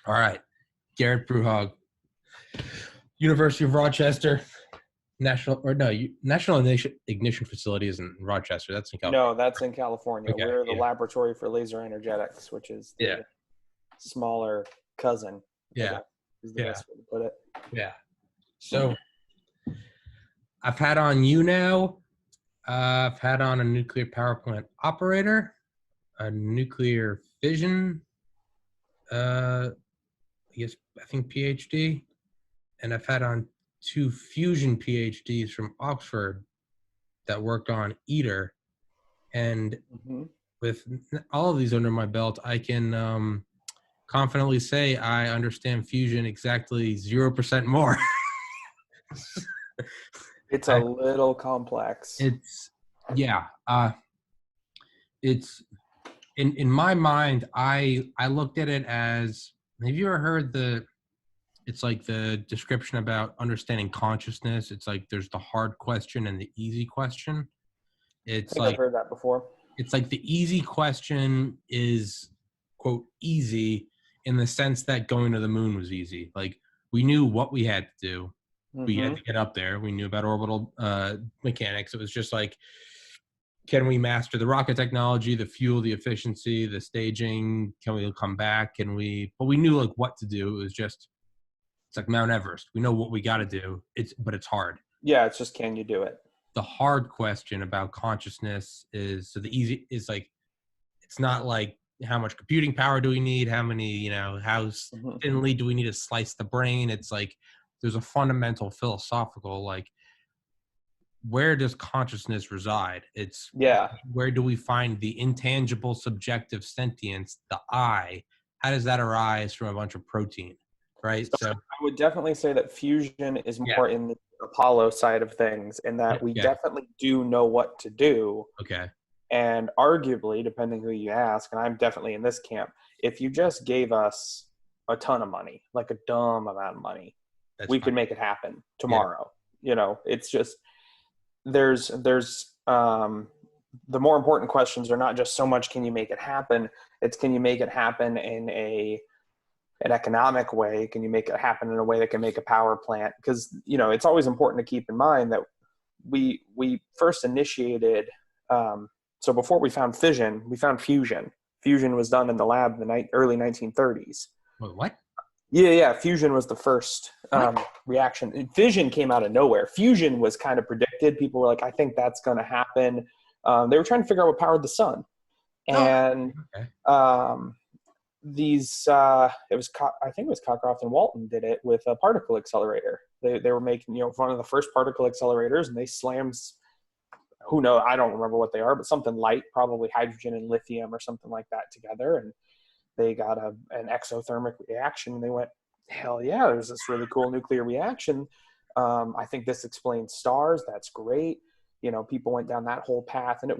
All right. Garrett Bruhog, University of Rochester, National Ignition Facility is in Rochester. That's in California. No, that's in California. Okay. We're the Yeah. laboratory for laser energetics, which is Yeah. the smaller cousin. Yeah. Is the best way to put it. Yeah. So I've had on you now. I've had on a nuclear power plant operator, a nuclear fission, I think PhD, and I've had on 2 fusion PhDs from Oxford that worked on ITER. And with all of these under my belt, I can confidently say I understand fusion exactly 0% more. It's a little complex. It's in my mind, I looked at it as, have you ever heard it's like the description about understanding consciousness? It's like there's the hard question and the easy question. I think I've heard that before. It's like the easy question is, quote, easy in the sense that going to the moon was easy. Like, we knew what we had to do. We had to get up there. We knew about orbital mechanics. It was just like, can we master the rocket technology, the fuel, the efficiency, the staging? Can we come back? But we knew like what to do. It was just, it's like Mount Everest. We know what we got to do. But it's hard. Yeah. It's just, can you do it? The hard question about consciousness is, so the easy is like, it's not like how much computing power do we need? How many, how thinly do we need to slice the brain? It's like, there's a fundamental philosophical, like, where does consciousness reside? It's where do we find the intangible subjective sentience, the I? How does that arise from a bunch of protein, right? So I would definitely say that fusion is more in the Apollo side of things, and that we definitely do know what to do. Okay. And arguably, depending who you ask, and I'm definitely in this camp, if you just gave us a ton of money, like a dumb amount of money, we could make it happen tomorrow. It's just, there's the more important questions are not just so much can you make it happen, it's can you make it happen in an economic way? Can you make it happen in a way that can make a power plant? Because it's always important to keep in mind that we first initiated so before we found fission, we found fusion. Fusion was done in the lab in the early 1930s. What? Yeah. Fusion was the first reaction. Fission came out of nowhere. Fusion was kind of predicted. People were like, I think that's going to happen. They were trying to figure out what powered the sun. And I think it was Cockcroft and Walton did it with a particle accelerator. They were making, one of the first particle accelerators, and they slammed, who knows, I don't remember what they are, but something light, probably hydrogen and lithium or something like that together. And they got an exothermic reaction, and they went, hell yeah, there's this really cool nuclear reaction. I think this explains stars. That's great. People went down that whole path, and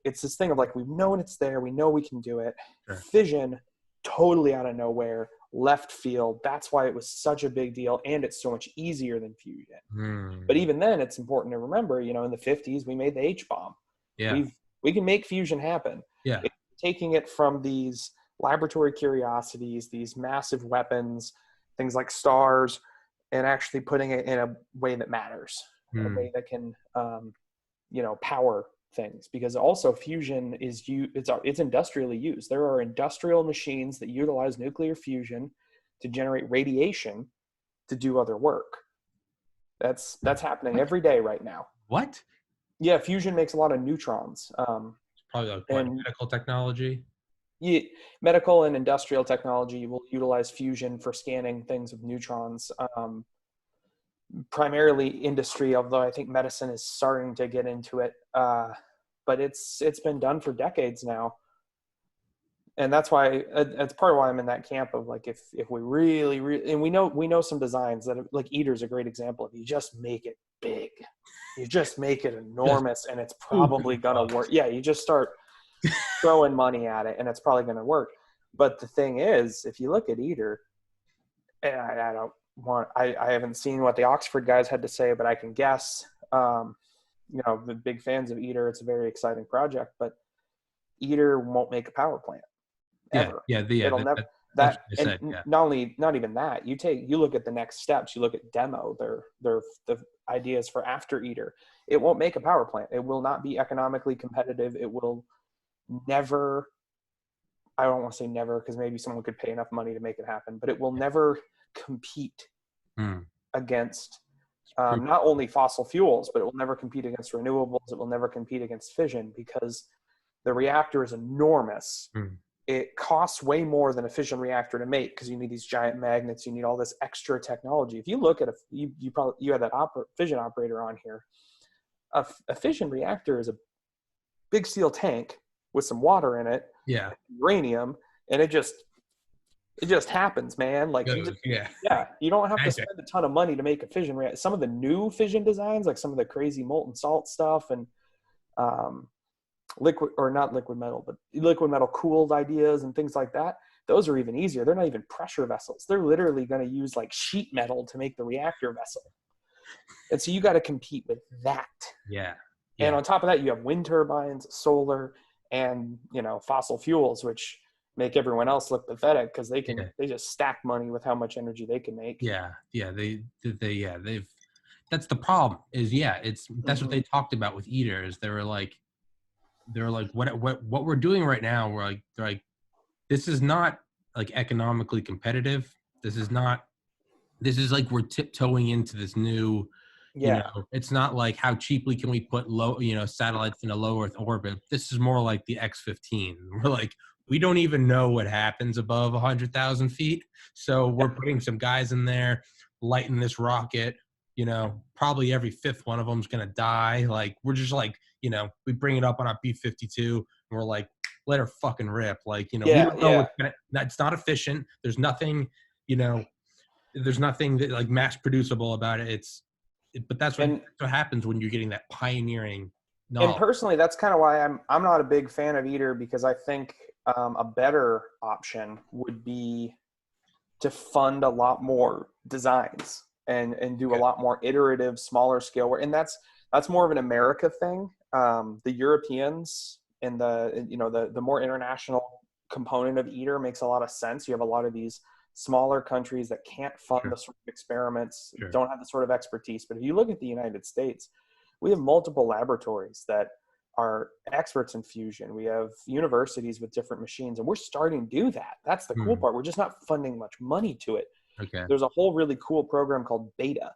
it's this thing of like, we've known it's there. We know we can do it. Sure. Fission, totally out of nowhere, left field. That's why it was such a big deal. And it's so much easier than fusion. But even then, it's important to remember, in the 50s, we made the H-bomb. Yeah. We can make fusion happen. Yeah. It's taking it from these laboratory curiosities, these massive weapons, things like stars, and actually putting it in a way that matters, a way that can, power things. Because also fusion it's industrially used. There are industrial machines that utilize nuclear fusion to generate radiation to do other work. That's happening every day right now. What? Yeah, fusion makes a lot of neutrons. It's probably like medical technology. Yeah, medical and industrial technology will utilize fusion for scanning things with neutrons. Primarily industry, although I think medicine is starting to get into it. But it's been done for decades now. And that's why, that's part of why I'm in that camp of like, if we really, and we know some designs that like ITER's a great example of, you just make it big, you just make it enormous, and it's probably going to work. Yeah. You just start throwing money at it and it's probably going to work. But the thing is, if you look at ITER, and I haven't seen what the Oxford guys had to say, but I can guess, the big fans of ITER, it's a very exciting project, but ITER won't make a power plant ever. Yeah. It'll never. That's That, what I and said. Yeah. not even that. You look at the next steps. You look at demo. Their the ideas for after ITER. It won't make a power plant. It will not be economically competitive. It will never. I don't want to say never because maybe someone could pay enough money to make it happen, but it will never compete Hmm. against not only fossil fuels, but it will never compete against renewables. It will never compete against fission because the reactor is enormous. Hmm. It costs way more than a fission reactor to make because you need these giant magnets. You need all this extra technology. If you look at you had that fission operator on here. A fission reactor is a big steel tank with some water in it, Yeah. uranium, and it just happens, man. Like Yeah. you don't have to Magic. spend a ton of money to make a fission reactor. Some of the new fission designs, like some of the crazy molten salt stuff and liquid or not liquid metal, but liquid metal cooled ideas and things like that. Those are even easier. They're not even pressure vessels. They're literally going to use like sheet metal to make the reactor vessel. And so you got to compete with that. Yeah. And Yeah. on top of that, you have wind turbines, solar, and fossil fuels, which make everyone else look pathetic because they just stack money with how much energy they can make. Yeah. They've that's the problem is that's what they talked about with eaters. They were like what we're doing right now, they're like this is not like economically competitive. This is like we're tiptoeing into this new, it's not like how cheaply can we put low, satellites in a low Earth orbit. This is more like the X-15. We're like, we don't even know what happens above 100,000 feet. So we're putting some guys in there, lighting this rocket, probably every fifth one of them's going to die. Like, we're just like, we bring it up on our B-52 and we're like, let her fucking rip. Like, we don't know it's not efficient. There's nothing, there's nothing that like mass producible about it. But that's what happens when you're getting that pioneering knowledge. And personally, that's kind of why I'm not a big fan of ITER, because I think a better option would be to fund a lot more designs and do a lot more iterative, smaller scale work. And that's more of an America thing. The Europeans and the more international component of ITER makes a lot of sense. You have a lot of these smaller countries that can't fund the sort of experiments, don't have the sort of expertise. But if you look at the United States, we have multiple laboratories that are experts in fusion. We have universities with different machines, and we're starting to do that. That's the cool part. We're just not funding much money to it. Okay. There's a whole really cool program called Beta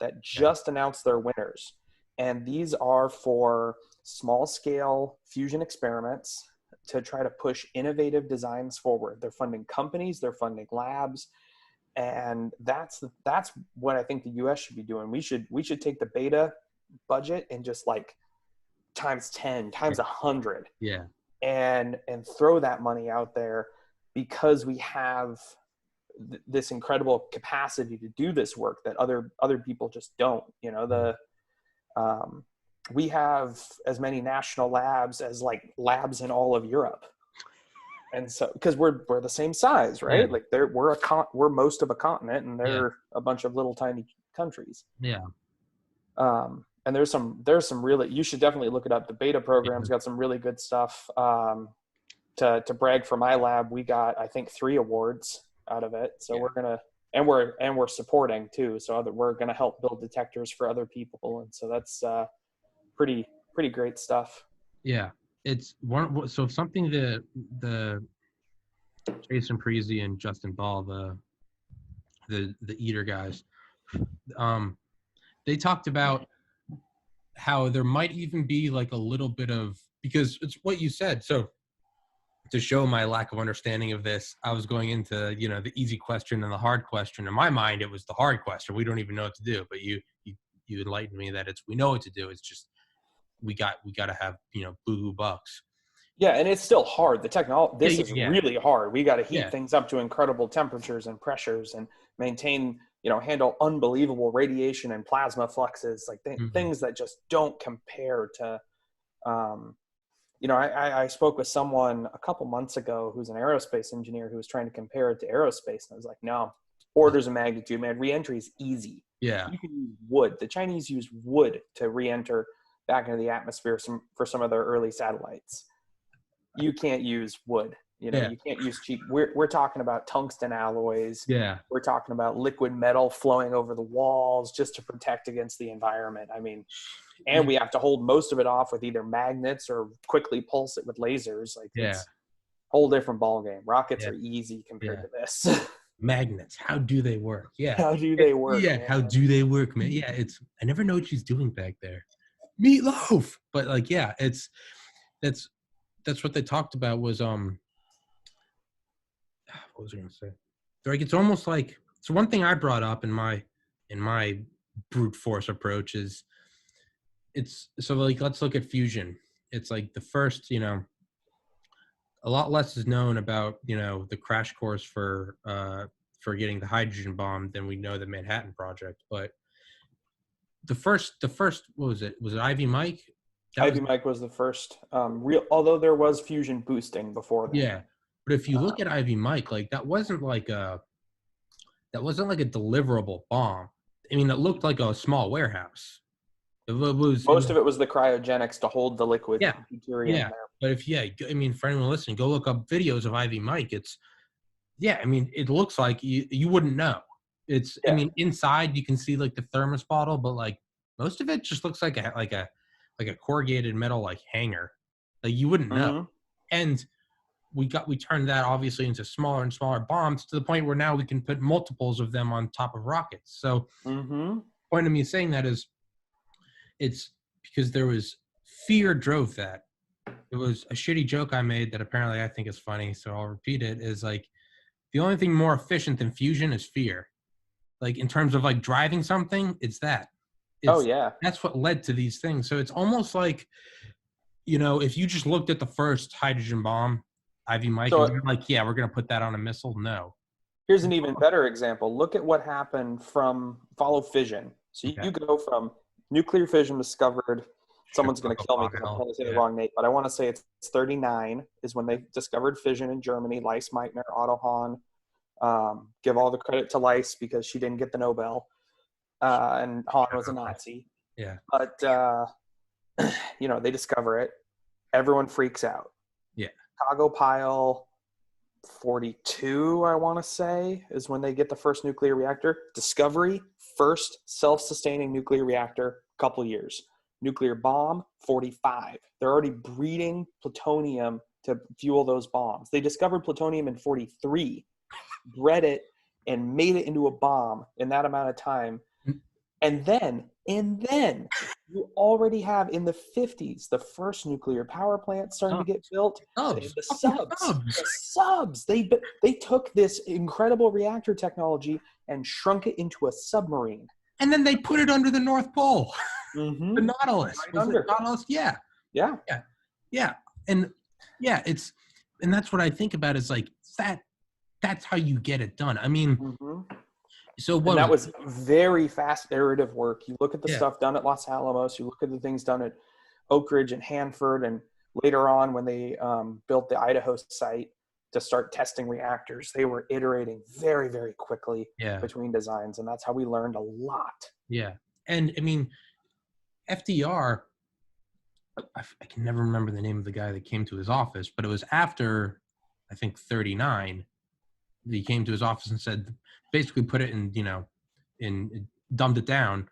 that just announced their winners. And these are for small scale fusion experiments to try to push innovative designs forward. They're funding companies, they're funding labs. And that's what I think the US should be doing. We should take the Beta budget and just like times 10, times 100. Yeah. And throw that money out there, because we have this incredible capacity to do this work that other people just don't. We have as many national labs as like labs in all of Europe. And so, because we're the same size, right? Yeah. Like we're most of a continent, and they're a bunch of little tiny countries. Yeah. And there's some really, you should definitely look it up. The Beta program's got some really good stuff. To brag for my lab, we got, I think, 3 awards out of it. So we're supporting too. So we're going to help build detectors for other people. And so that's pretty great stuff. Yeah. It's one. So something that the Jason Parisi and Justin Ball, the ITER guys, they talked about how there might even be like a little bit of, because it's what you said. So to show my lack of understanding of this, I was going into, the easy question and the hard question. In my mind, it was the hard question. We don't even know what to do, but you enlightened me that we know what to do. It's just, we got to have, boo-hoo bucks. Yeah. And it's still hard. The technology, is really hard. We got to heat things up to incredible temperatures and pressures and maintain, handle unbelievable radiation and plasma fluxes, like things that just don't compare to, I spoke with someone a couple months ago who's an aerospace engineer who was trying to compare it to aerospace. And I was like, no, orders of magnitude, man. Re-entry is easy. Yeah. You can use wood. The Chinese use wood to re-enter back into the atmosphere for some of their early satellites. You can't use wood. You know, Yeah. you can't use cheap. We're talking about tungsten alloys. Yeah. We're talking about liquid metal flowing over the walls just to protect against the environment. I mean, and we have to hold most of it off with either magnets or quickly pulse it with lasers. Like Yeah. it's a whole different ball game. Rockets Yeah. are easy compared Yeah. to this. Magnets. How do they work? Yeah. How do they work? Yeah. Man? How do they work, man? Yeah. I never know what she's doing back there. Meatloaf. But like, yeah, that's what they talked about was, what was I going to say? Like, it's almost like, so one thing I brought up in my brute force approach is it's so like, let's look at fusion. It's like the first, a lot less is known about, the crash course for getting the hydrogen bomb than we know the Manhattan Project. But the first, what was it? Was it Ivy Mike? Ivy Mike was the first real, although there was fusion boosting before that. Yeah. But if you look at Ivy Mike, like that wasn't like a deliverable bomb. I mean, it looked like a small warehouse. Most of it was the cryogenics to hold the liquid Yeah. deuterium Yeah. there. But I mean, for anyone listening, go look up videos of Ivy Mike. I mean, it looks like you wouldn't know. I mean, inside you can see like the thermos bottle, but like most of it just looks like a corrugated metal like hanger. Like you wouldn't know. Mm-hmm. And we turned that obviously into smaller and smaller bombs to the point where now we can put multiples of them on top of rockets. So point of me saying that is it's because there was fear drove that. It was a shitty joke I made that apparently I think is funny, so I'll repeat it, is like the only thing more efficient than fusion is fear. Like in terms of like driving something, it's that. That's what led to these things. So it's almost like, if you just looked at the first hydrogen bomb, Ivy Mike, and you're like, yeah, we're going to put that on a missile. No. Here's an even better example. Look at what happened follow fission. So you go from nuclear fission discovered. Someone's going to kill me because I'm going to say the wrong date, but I want to say it's 39 is when they discovered fission in Germany. Leiss Meitner, Otto Hahn. Give all the credit to Leiss because she didn't get the Nobel, and Hahn was a Nazi. Yeah. But they discover it. Everyone freaks out. Yeah. Chicago Pile 42, I want to say, is when they get the first nuclear reactor. Discovery, first self-sustaining nuclear reactor, couple years. Nuclear bomb, 45. They're already breeding plutonium to fuel those bombs. They discovered plutonium in 43, bred it, and made it into a bomb in that amount of time. And then you already have in the 50s the first nuclear power plant starting to get built. The subs. They took this incredible reactor technology and shrunk it into a submarine. And then they put it under the North Pole. Mm-hmm. The Nautilus. Right Was under. it Nautilus? Yeah. And that's what I think about is like that's how you get it done. I mean, so what? And that was very fast iterative work. You look at the stuff done at Los Alamos, you look at the things done at Oak Ridge and Hanford, and later on when they built the Idaho site to start testing reactors, they were iterating very, very quickly between designs. And that's how we learned a lot. Yeah. And I mean, FDR, I can never remember the name of the guy that came to his office, but it was after, I think, 39, he came to his office and said, basically put it in dumbed it down.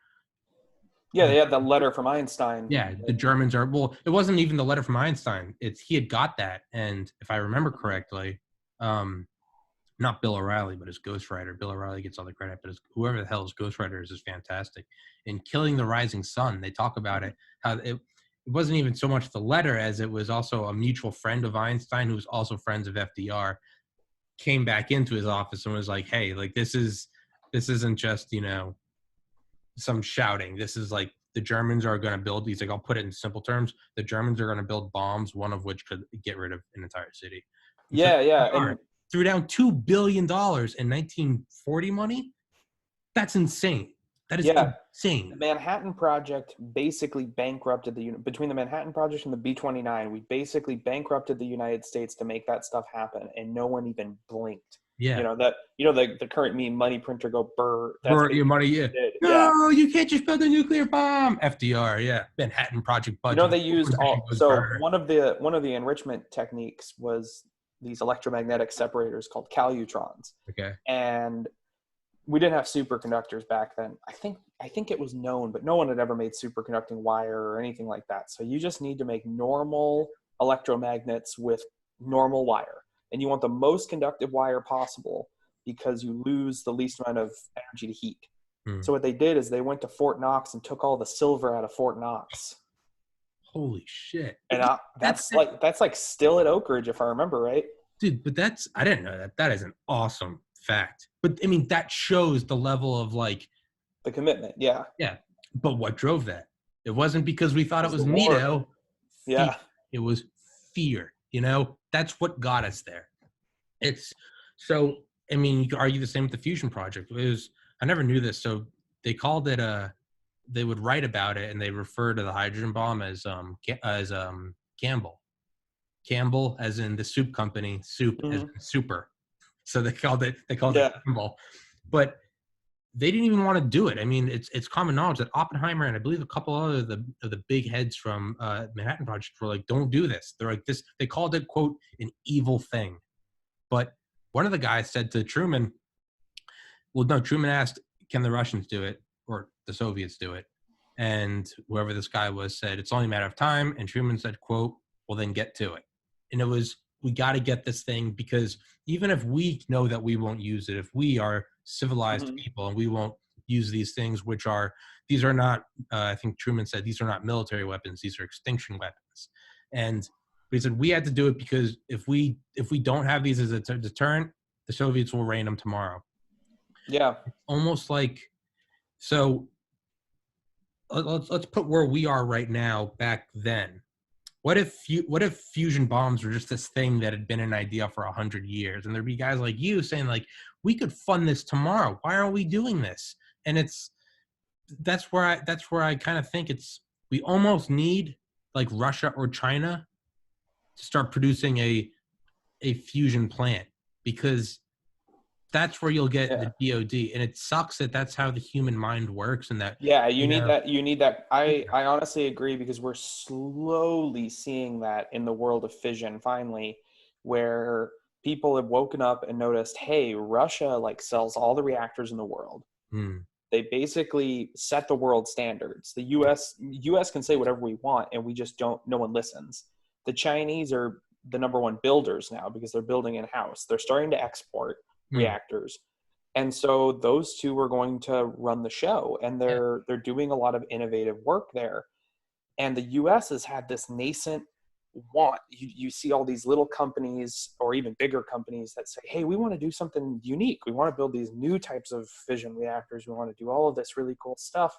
Yeah, they had the letter from Einstein. Yeah, the Germans are, well, it wasn't even the letter from Einstein. He had got that. And if I remember correctly, not Bill O'Reilly, but his ghostwriter. Bill O'Reilly gets all the credit, but whoever the hell his ghostwriter is fantastic. In Killing the Rising Sun, they talk about it, how it wasn't even so much the letter as it was also a mutual friend of Einstein who was also friends of FDR, came back into his office and was like, hey, like this isn't just, some shouting. This is like the Germans are going to build, he's like, I'll put it in simple terms. The Germans are going to build bombs, one of which could get rid of an entire city. And And threw down $2 billion in 1940 money. That's insane. That is insane. The Manhattan Project basically bankrupted between the Manhattan Project and the B-29, we basically bankrupted the United States to make that stuff happen, and no one even blinked. Yeah. The current meme, money printer go burr. Burn your money, yeah. No, you can't just build a nuclear bomb. FDR, yeah. Manhattan Project budget. They used one of the enrichment techniques was these electromagnetic separators called calutrons. Okay. And we didn't have superconductors back then. I think it was known, but no one had ever made superconducting wire or anything like that. So you just need to make normal electromagnets with normal wire. And you want the most conductive wire possible because you lose the least amount of energy to heat. So what they did is they went to Fort Knox and took all the silver out of Fort Knox. Holy shit. And that's like still at Oak Ridge, if I remember right. Dude, but I didn't know that. That is an awesome fact. But I mean, that shows the level of like the commitment. Yeah. Yeah. But what drove that? It wasn't because we thought it was neato. Yeah. It was fear. You know, that's what got us there. It's so, I mean, you could argue the same with the fusion project. I never knew this. So they called it they would write about it and they refer to the hydrogen bomb as Campbell. Campbell as in the soup company, soup as in super. So they called it Campbell. But they didn't even want to do it. I mean, it's common knowledge that Oppenheimer and I believe a couple other of the big heads from Manhattan Project were like, don't do this. They're like this. They called it, quote, an evil thing. But one of the guys said to Truman, well, no, Truman asked, can the Russians do it or the Soviets do it? And whoever this guy was said, it's only a matter of time. And Truman said, quote, well, then get to it. And it was, we got to get this thing because even if we know that we won't use it, if we are civilized people and we won't use these things, these are not, I think Truman said, these are not military weapons, these are extinction weapons. And he said, we had to do it because if we don't have these as a deterrent, the Soviets will rain them tomorrow. Yeah. Almost like, so let's put where we are right now back then. What if fusion bombs were just this thing that had been an idea for 100 years, and there'd be guys like you saying like, we could fund this tomorrow. Why aren't we doing this? And that's where I kind of think we almost need like Russia or China to start producing a fusion plant, because that's where you'll get the DOD. And it sucks that that's how the human mind works. And that, you need that. I honestly agree, because we're slowly seeing that in the world of fission finally, where people have woken up and noticed, hey, Russia like sells all the reactors in the world. They basically set the world standards. The US can say whatever we want, and we just no one listens. The Chinese are the number one builders now because they're building in-house. They're starting to export reactors. And so those two are going to run the show, and they're doing a lot of innovative work there. And the US has had this nascent want. You see all these little companies or even bigger companies that say, hey, we want to do something unique. We want to build these new types of fission reactors. We want to do all of this really cool stuff.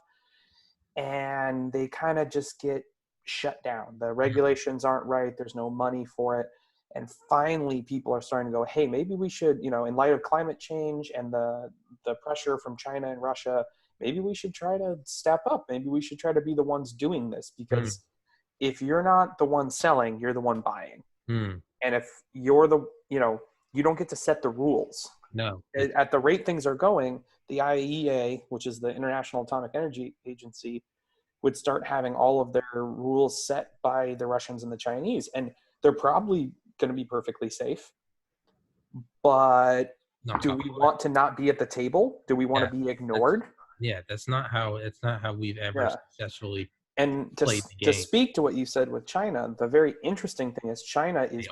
And they kind of just get shut down. The regulations aren't right. There's no money for it. And finally, people are starting to go, hey, maybe we should, in light of climate change and the pressure from China and Russia, maybe we should try to step up. Maybe we should try to be the ones doing this, because if you're not the one selling, you're the one buying. And if you're you don't get to set the rules. No. At the rate things are going, the IAEA, which is the International Atomic Energy Agency, would start having all of their rules set by the Russians and the Chinese. And they're probably going to be perfectly safe. But do we want to not be at the table? Do we want to be ignored? That's not how we've ever successfully played the game. To speak to what you said with China, the very interesting thing is China is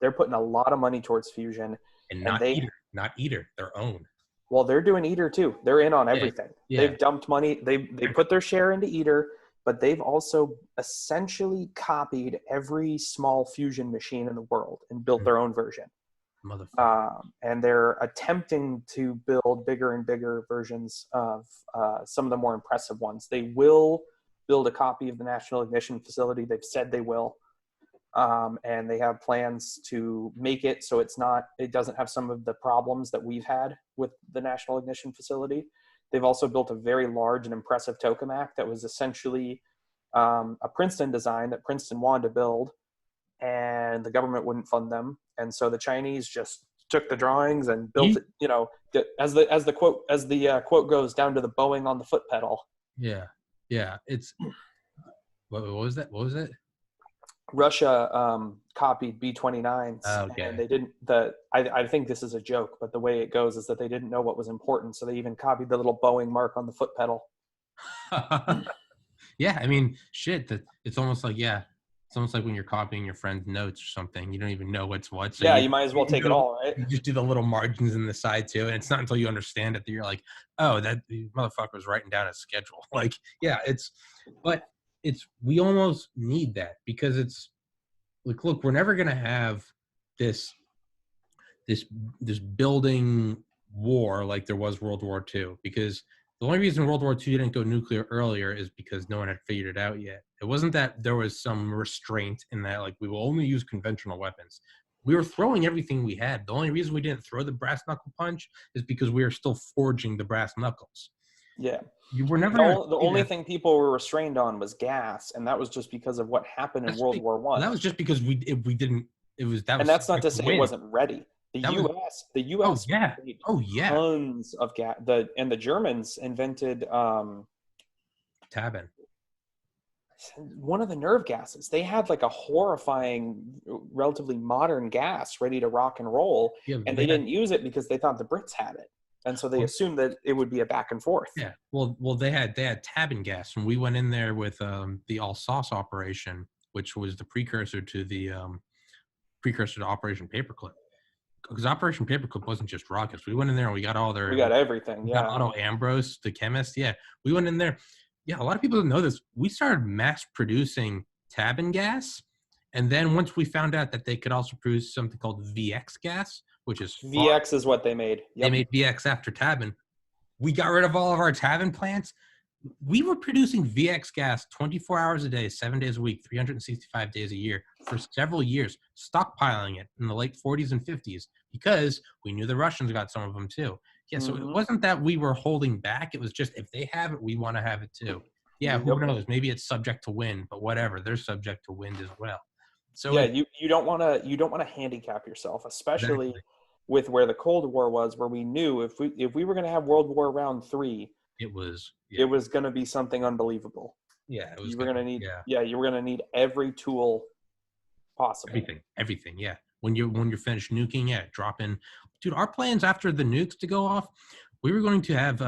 they're putting a lot of money towards fusion. And not ITER, their own. Well, they're doing ITER too. They're in on everything. They've dumped money. They put their share into ITER, but they've also essentially copied every small fusion machine in the world and built their own version. And they're attempting to build bigger and bigger versions of some of the more impressive ones. They will build a copy of the National Ignition Facility. They've said they will. And they have plans to make it so it doesn't have some of the problems that we've had with the National Ignition Facility. They've also built a very large and impressive tokamak that was essentially a Princeton design that Princeton wanted to build, and the government wouldn't fund them. And so the Chinese just took the drawings and built it, as the quote goes, down to the Boeing on the foot pedal. Yeah. It's what was that? What was it? Russia copied B-29s, Okay. and they didn't. I think this is a joke, but the way it goes is that they didn't know what was important, so they even copied the little Boeing mark on the foot pedal. Yeah, I mean, shit. It's almost like it's almost like when you're copying your friend's notes or something. You don't even know what's what. So Yeah, you might as well take it all, right? You just do the little margins in the side too, and it's not until you understand it that you're like, oh, that motherfucker was writing down a schedule. Like, yeah, but we almost need that because it's like, look, we're never gonna have this this building war like there was World War II, because the only reason World War II didn't go nuclear earlier is because no one had figured it out yet. It wasn't that there was some restraint in that, like, we will only use conventional weapons. We were throwing everything we had. The only reason we didn't throw the brass knuckle punch is because we were still forging the brass knuckles. Yeah. You were never The only thing people were restrained on was gas, and that was just because of what happened in World War One. That was just because we didn't. It was that. And was that's not to say it wasn't ready. The U.S. made tons of gas. And the Germans invented Tabin. One of the nerve gases. They had like a horrifying, relatively modern gas ready to rock and roll, and they didn't use it because they thought the Brits had it, and so they assumed that it would be a back and forth. Yeah. Well, they had Tabin gas, and we went in there with the Alsace operation, which was the precursor to Operation Paperclip. Because Operation Paperclip wasn't just rockets. We went in there and we got all their. We got everything. We got Otto Ambrose, the chemist. Yeah, we went in there. Yeah, a lot of people don't know this. We started mass producing Tabin gas, and then once we found out that they could also produce something called VX gas, which is VX is what they made. Yep. They made VX after Tabin. We got rid of all of our Tabin plants. We were producing VX gas 24 hours a day, 7 days a week, 365 days a year for several years, stockpiling it in the late 40s and 50s because we knew the Russians got some of them too. Yeah, so it wasn't that we were holding back. It was just, if they have it, we want to have it too. Yeah, who knows? Maybe it's subject to wind, but whatever. They're subject to wind as well. So yeah, you don't want to handicap yourself, especially with where the Cold War was, where we knew if we were going to have World War Round 3, it was going to be something unbelievable. Yeah, you were going to need you were going to need every tool possible. Everything. Yeah. When you're finished nuking, drop in. Dude, our plans after the nukes to go off, we were going to have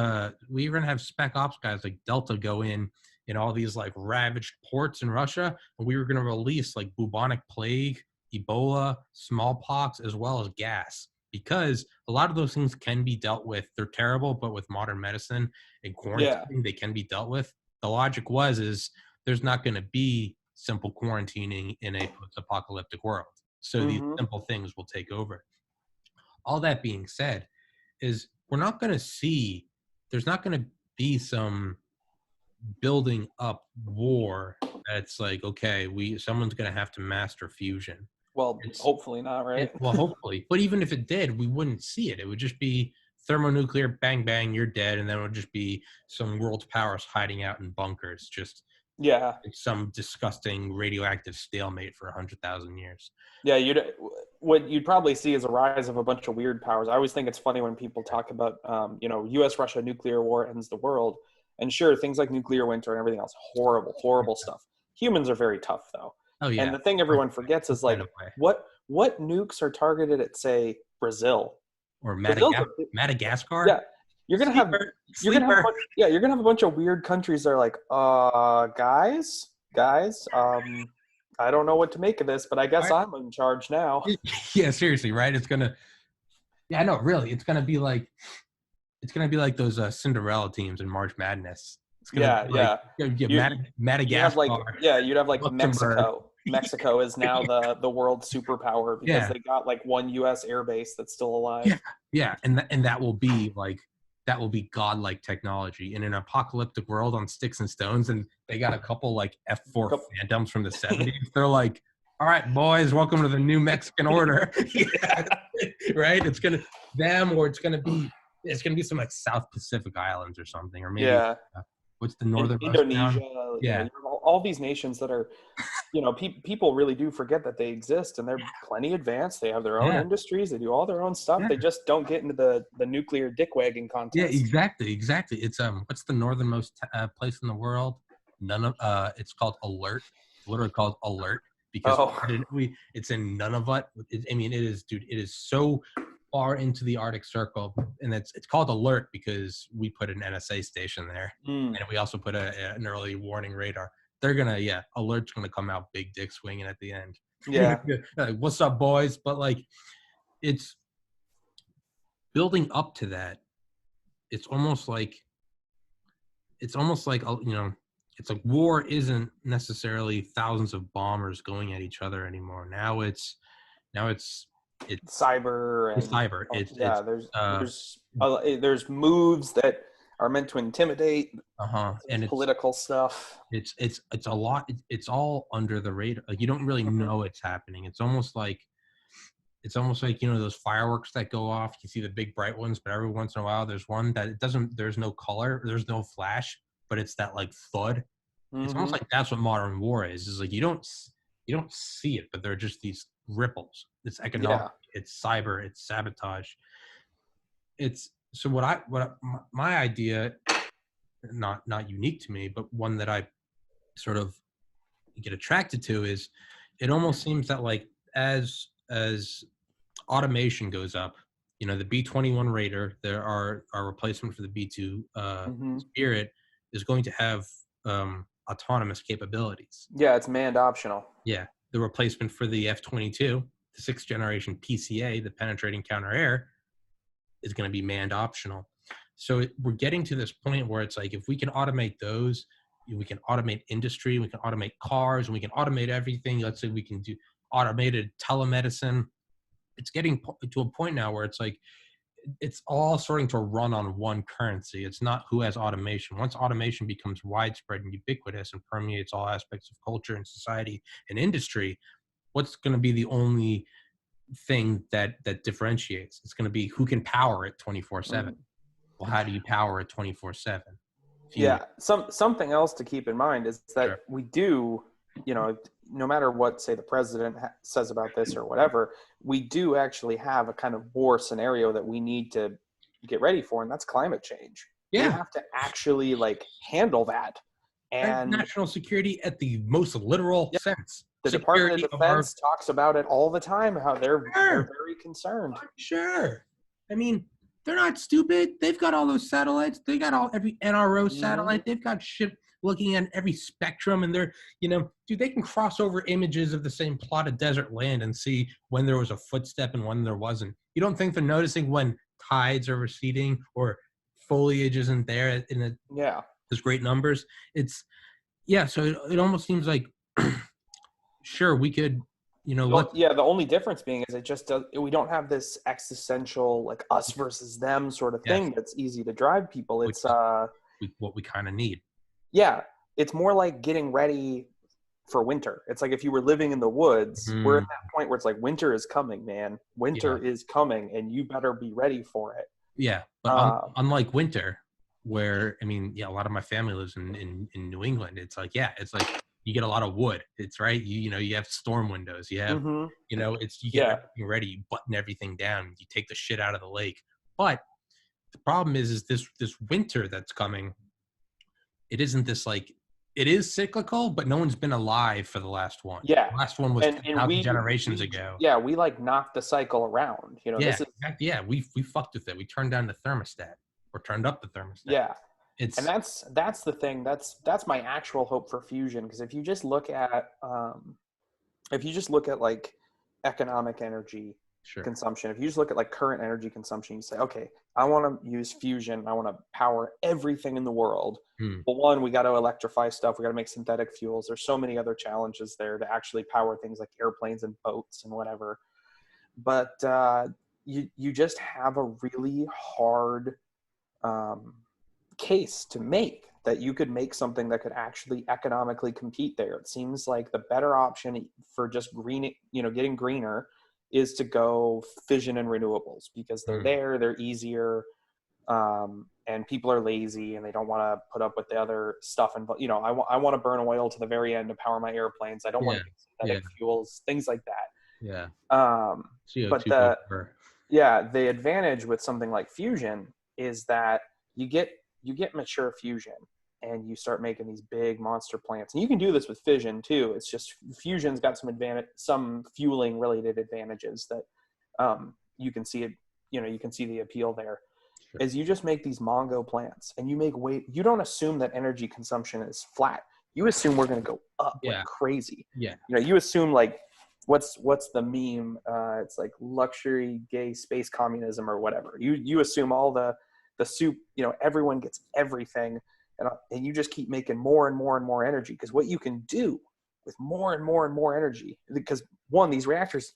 spec ops guys like Delta go in all these like ravaged ports in Russia, and we were going to release like bubonic plague, Ebola, smallpox, as well as gas. Because a lot of those things can be dealt with. They're terrible, but with modern medicine and quarantine, they can be dealt with. The logic is there's not going to be simple quarantining in a post-apocalyptic world. So these simple things will take over. All that being said, is there's not going to be some building up war that's like, okay, someone's going to have to master fusion. Well, hopefully not, right? Well, hopefully. But even if it did, we wouldn't see it. It would just be thermonuclear, bang, bang, you're dead. And then it would just be some world powers hiding out in bunkers, just some disgusting radioactive stalemate for 100,000 years. Yeah, what you'd probably see is a rise of a bunch of weird powers. I always think it's funny when people talk about, U.S.-Russia nuclear war ends the world. And sure, things like nuclear winter and everything else, horrible stuff. Humans are very tough, though. Oh, yeah. And the thing everyone forgets is like, what nukes are targeted at, say, Brazil or Madagascar? Yeah, you're gonna have a bunch of weird countries that are like, guys, I don't know what to make of this, but I guess I'm in charge now. Yeah, seriously, right? It's gonna. Yeah, no, really, it's gonna be like those Cinderella teams in March Madness. Madagascar. You'd have like Mexico. Mexico is now the world superpower because they got like one U.S. airbase that's still alive. Yeah, and that will be godlike technology in an apocalyptic world on sticks and stones, and they got a couple like F4 Phantoms from the 70s. They're like, all right, boys, welcome to the new Mexican order. Right? It's gonna be some like South Pacific islands or something, or maybe what's the northern Indonesia? All these nations that are, people really do forget that they exist, and they're plenty advanced. They have their own industries. They do all their own stuff. They just don't get into the nuclear dick wagging contest. Yeah, exactly. It's what's the northernmost place in the world? It's called Alert. It's literally called Alert because Oh, it's in Nunavut. I mean, it is, dude. It is so far into the Arctic Circle, and it's called Alert because we put an NSA station there, mm, and we also put an early warning radar. They're gonna, Alert's gonna come out big dick swinging at the end. yeah. Like, what's up, boys? But like, it's building up to that. It's almost like it's like war isn't necessarily thousands of bombers going at each other anymore. Now it's Cyber it's and cyber. yeah, It's there's moves that are meant to intimidate. and There's political stuff. it's a lot. It's all under the radar. Like, you don't really Mhm. know it's happening. It's almost like those fireworks that go off. You see the big bright ones, but every once in a while there's one that it doesn't. There's no color. There's no flash, but it's that like thud. It's almost Mhm. like that's what modern war is. Is like you don't see it, but they're just these ripples. It's economic. Yeah. It's cyber. It's sabotage. It's so my idea, not unique to me, but one that I sort of get attracted to is it almost seems that like as automation goes up, the B-21 Raider, there are our replacement for the B-2 Mhm. Spirit is going to have autonomous capabilities. Yeah, it's manned optional. Yeah, the replacement for the F-22, the sixth generation PCA, the penetrating counter air, is going to be manned optional. So we're getting to this point where it's like if we can automate those, we can automate industry, we can automate cars, and we can automate everything. Let's say we can do automated telemedicine. It's getting to a point now where it's like it's all starting to run on one currency. It's not who has automation. Once automation becomes widespread and ubiquitous and permeates all aspects of culture and society and industry, what's going to be the only thing that differentiates? It's going to be who can power it 24/7. Mhm. Well, how do you power it 24/7? Fusion. Yeah, something else to keep in mind is that Sure. we do, no matter what, say the president says about this or whatever, we do actually have a kind of war scenario that we need to get ready for, and that's climate change. We Yeah. have to actually like handle that, and National security at the most literal yeah, sense. the Department Security of of our. Defense talks about it all the time. How they're Sure. very concerned. Sure. I mean, they're not stupid. They've got all those satellites. They got every NRO Hmm. satellite. They've got shit looking at every spectrum, and dude, they can cross over images of the same plot of desert land and see when there was a footstep and when there wasn't. You don't think they're noticing when tides are receding or foliage isn't there in Yeah. those great numbers? So it almost seems like sure we could, Well, let's yeah, the only difference being is we don't have this existential like us versus them sort of yes, thing that's easy to drive people. which It's is what we kind of need. yeah, it's more like getting ready for winter. It's like if you were living in the woods, we're at Mm, that point where it's like winter is coming, man. yeah. Winter is coming and you better be ready for it. Yeah, but Um, unlike winter, where I mean, a lot of my family lives in New England. It's like you get a lot of wood. It's right. You have storm windows. You have mhm. you get Yeah. everything ready. You button everything down. You take the shit out of the lake. But the problem is this winter that's coming. It isn't this like it is cyclical, but no one's been alive for the last one. Yeah. The last one was And 10,000 we generations we ago. yeah, we like knocked the cycle around. Yeah, This is exactly. Yeah, we fucked with it. We turned down the thermostat or turned up the thermostat. yeah. And It's that's the thing. That's my actual hope for fusion. Because if you just look at like economic energy sure. consumption, if you just look at like current energy consumption, you say, okay, I want to use fusion. I want to power everything in the world. Hmm. Well, one, we got to electrify stuff. We got to make synthetic fuels. There's so many other challenges there to actually power things like airplanes and boats and whatever. But you just have a really hard um, case to make that you could make something that could actually economically compete there. It seems like the better option for just getting greener is to go fission and renewables because Hmm. they're easier, and people are lazy and they don't want to put up with the other stuff. And I want to burn oil to the very end to power my airplanes. I don't want Yeah. to use Yeah. synthetic fuels, things like Yeah. that. But CO2 buffer. the advantage with something like fusion is that you get mature fusion, and you start making these big monster plants. And you can do this with fission too. It's just fusion's got some fueling related advantages that you can see it. You can see the appeal there. Sure. Is you just make these Mongo plants and you make you don't assume that energy consumption is flat. You assume we're going to go up like crazy. Yeah. You assume like, what's the meme? It's like luxury, gay, space communism or whatever. You assume all the soup, everyone gets everything. And you just keep making more and more and more energy. Because what you can do with more and more and more energy, because one, these reactors,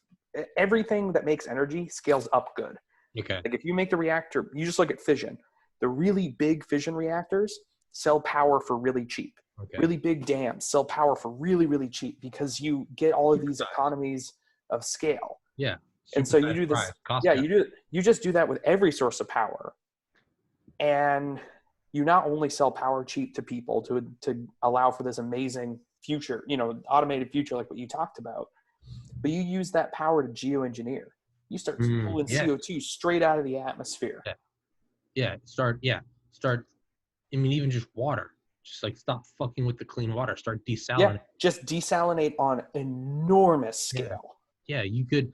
everything that makes energy scales up good. Okay. Like if you make the reactor, you just look at fission. The really big fission reactors sell power for really cheap. Okay. Really big dams sell power for really, really cheap because you get all of these economies of scale. Yeah. And so you do this. You just do that with every source of power. And you not only sell power cheap to people to allow for this amazing future, automated future like what you talked about, but you use that power to geoengineer. You start pulling CO2 straight out of the atmosphere. Start, even just water. Just like stop fucking with the clean water. Start desalinating. Yeah, just desalinate on enormous scale. Yeah, you could.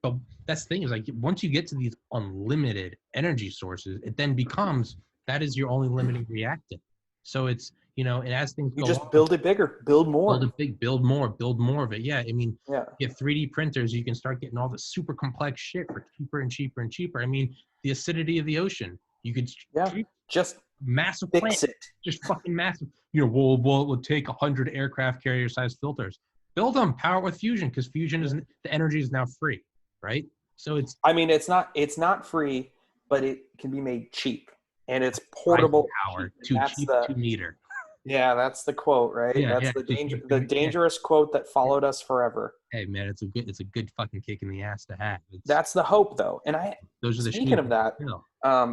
But that's the thing is like once you get to these unlimited energy sources, it then becomes that is your only limiting reactant. So it's and as things you go just on, build it bigger, build more, build it big, build more of it. Yeah, yeah. You get 3D printers, you can start getting all the super complex shit for cheaper and cheaper and cheaper. The acidity of the ocean, you could just massive fix plant, it. just fucking massive. It would take 100 aircraft carrier size filters. Build them, power it with fusion, because fusion is the energy is now free, right? So it's not free, but it can be made cheap and it's portable. Power to meter. Yeah, that's the quote, right? That's the dangerous quote that followed us forever. Hey man, it's a good fucking kick in the ass to have. That's the hope though. And speaking of that,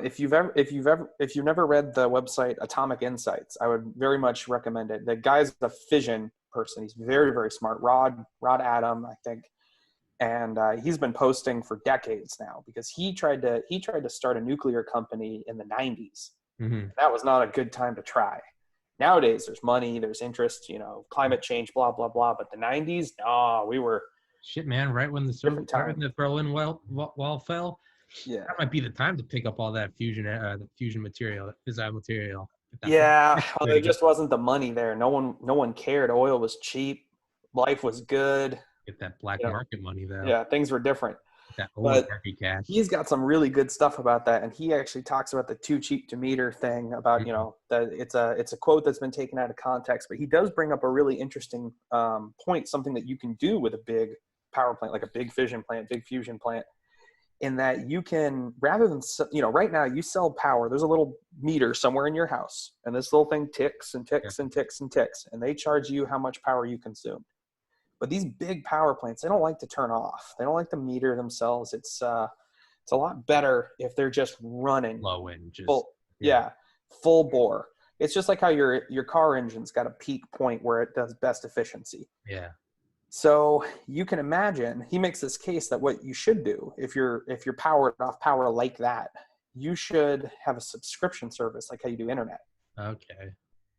if you've never read the website Atomic Insights, I would very much recommend it. The guy's a fission person. He's very, very smart. Rod Adam, I think. And he's been posting for decades now because he tried to start a nuclear company in the 90s. Mm-hmm. That was not a good time to try. Nowadays, there's money, there's interest, climate change, blah, blah, blah. But the 90s, no, we were... Shit, man, right when the Berlin Wall fell, that might be the time to pick up all that fusion material, that fissile material. Yeah, well, there just wasn't the money there. No one cared. Oil was cheap. Life was good. Get that black market money, though. Yeah, things were different. That oligarchy cash. He's got some really good stuff about that, and he actually talks about the too cheap to meter thing. About that it's a quote that's been taken out of context, but he does bring up a really interesting point, something that you can do with a big power plant, like a big fission plant, big fusion plant, in that you can, rather than right now you sell power. There's a little meter somewhere in your house, and this little thing ticks and ticks and ticks and ticks, and they charge you how much power you consume. But these big power plants, they don't like to turn off. They don't like to meter themselves. It's a lot better if they're just running. Low end, just full bore. It's just like how your car engine's got a peak point where it does best efficiency. Yeah. So you can imagine, he makes this case that what you should do if you're powered off power like that, you should have a subscription service like how you do internet. Okay.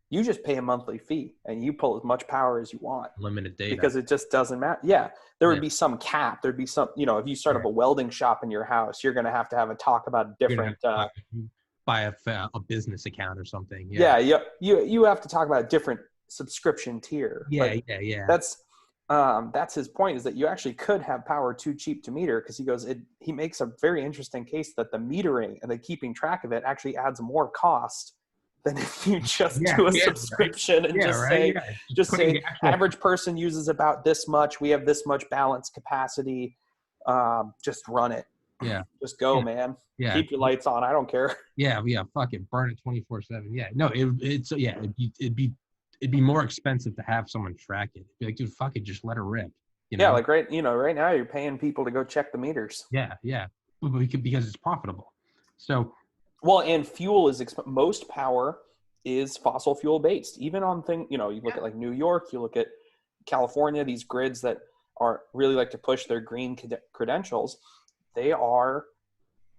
You just pay a monthly fee and you pull as much power as you want. Limited data. Because it just doesn't matter. Yeah. There would be some cap. There'd be some, if you start up a welding shop in your house, you're going to have a talk about different, buy a business account or something. Yeah. You have to talk about a different subscription tier. Yeah. That's his point, is that you actually could have power too cheap to meter, because he makes a very interesting case that the metering and the keeping track of it actually adds more cost than if you just do a subscription and just say average person uses about this much. We have this much balance capacity. Just run it. Yeah. Just go, man. Yeah. Keep your lights on. I don't care. Yeah. Fuck it. Burn it 24/7. Yeah. No, it'd be more expensive to have someone track it. It'd be like, dude, fuck it. Just let it rip. Yeah. Like right now you're paying people to go check the meters. Yeah. Yeah. Because it's profitable. So, well, and fuel is most power is fossil fuel based. Even on you look at like New York, you look at California, these grids that are really like to push their green credentials, they are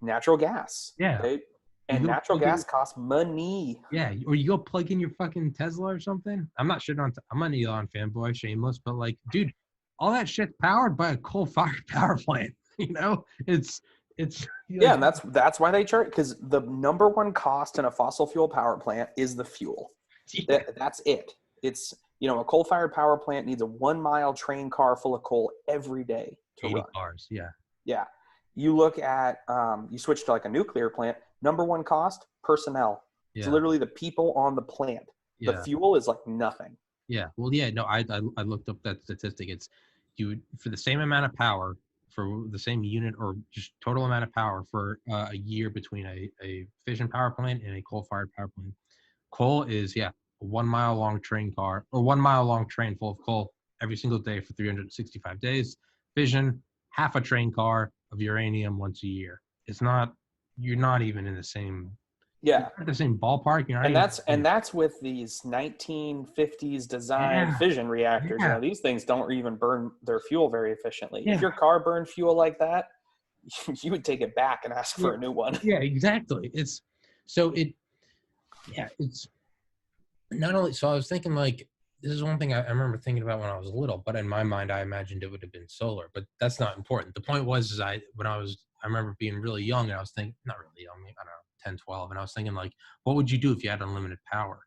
natural gas. Yeah. And go natural plug in- gas costs money. Yeah, or you go plug in your fucking Tesla or something. I'm not shitting on. I'm an Elon fanboy, shameless, but like, dude, all that shit's powered by a coal-fired power plant. You know, it's Yeah, like, and that's why they charge, because the number one cost in a fossil fuel power plant is the fuel. That's it. It's, a coal-fired power plant needs a 1 mile train car full of coal every day to 80 run. cars. Yeah, Yeah. You look at, you switch to like a nuclear plant, number one cost, personnel. It's yeah, literally the people on the plant. The yeah, fuel is like nothing. yeah. Well, yeah. No, I looked up that statistic. It's for the same amount of power for the same unit or just total amount of power for a year between a fission power plant and a coal-fired power plant. Coal is a 1 mile long train car or 1 mile long train full of coal every single day for 365 days. Fission, half a train car of uranium once a year. You're not even in the same Yeah. ballpark. You're not And that's with these 1950s designed yeah, fission reactors. yeah, These things don't even burn their fuel very efficiently. yeah, If your car burned fuel like that, you would take it back and ask for yeah, a new one. yeah, exactly. It's so it yeah, it's not only so I was thinking like this is one thing I remember thinking about when I was little, but in my mind I imagined it would have been solar, but that's not important. The point was is I remember being really young and I was thinking not really young, I don't know, 10, 12, and I was thinking like, what would you do if you had unlimited power?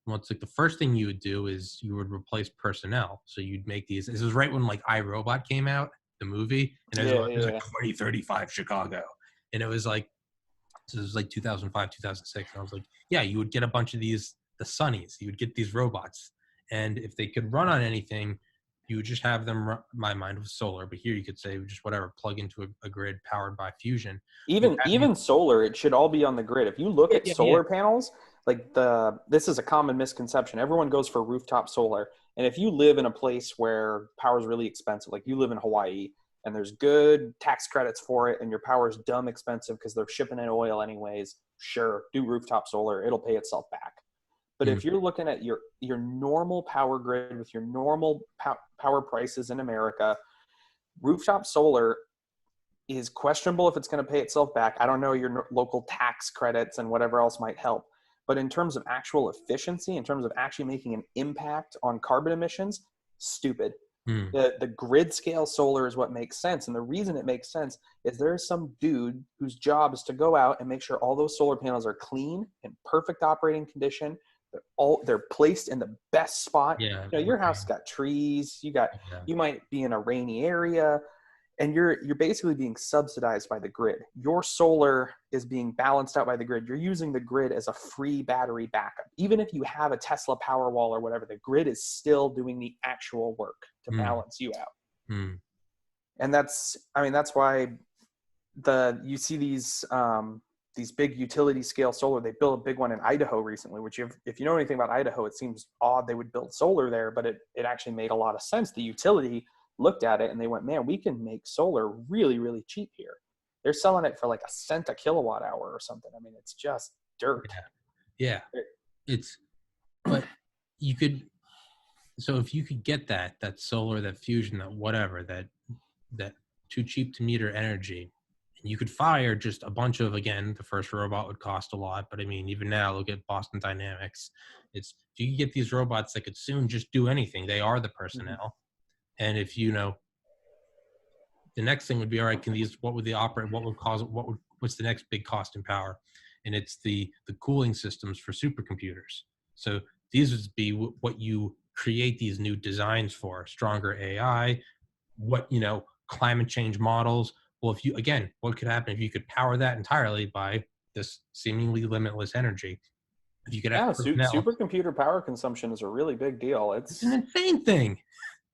Well, it's like the first thing you would do is you would replace personnel. So you'd make these. This was right when like iRobot came out, the movie, and it was like 2035 Chicago, and it was like so it was like 2005, 2006, and I was like, yeah, you would get a bunch of these the Sunnies. You would get these robots, and if they could run on anything, you would just have them. My mind was solar, but here you could say just whatever, plug into a grid powered by fusion. Even solar, it should all be on the grid. If you look at Yeah. solar panels, like this is a common misconception. Everyone goes for rooftop solar. And if you live in a place where power is really expensive, like you live in Hawaii and there's good tax credits for it and your power is dumb expensive because they're shipping in oil anyways, sure, do rooftop solar. It'll pay itself back. But if you're looking at your normal power grid with your normal power prices in America, rooftop solar is questionable if it's going to pay itself back. I don't know your local tax credits and whatever else might help. But in terms of actual efficiency, in terms of actually making an impact on carbon emissions, stupid. The grid scale solar is what makes sense. And the reason it makes sense is there's some dude whose job is to go out and make sure all those solar panels are clean, in perfect operating condition. They're placed in the best spot. Yeah. Your house got trees. You might be in a rainy area. And you're basically being subsidized by the grid. Your solar is being balanced out by the grid. You're using the grid as a free battery backup. Even if you have a Tesla Powerwall or whatever, the grid is still doing the actual work to balance you out. And that's why you see these big utility scale solar. They built a big one in Idaho recently, which if you know anything about Idaho, it seems odd they would build solar there, but it actually made a lot of sense. The utility looked at it and they went, man, we can make solar really, really cheap here. They're selling it for like $0.01 a kilowatt hour or something. I mean, it's just dirt. Yeah. But you could, so if you could get that solar, that fusion, that whatever, that too cheap to meter energy, and you could fire just a bunch of, again, the first robot would cost a lot, but I mean, even now, look at Boston Dynamics. If you could get these robots that could soon just do anything, they are the personnel. And if the next thing would be, all right, what would they operate? What's the next big cost in power? And it's the cooling systems for supercomputers. So these would be what you create these new designs for: stronger AI, climate change models. Well, what could happen if you could power that entirely by this seemingly limitless energy? If you could have supercomputer power consumption is a really big deal. It's an insane thing.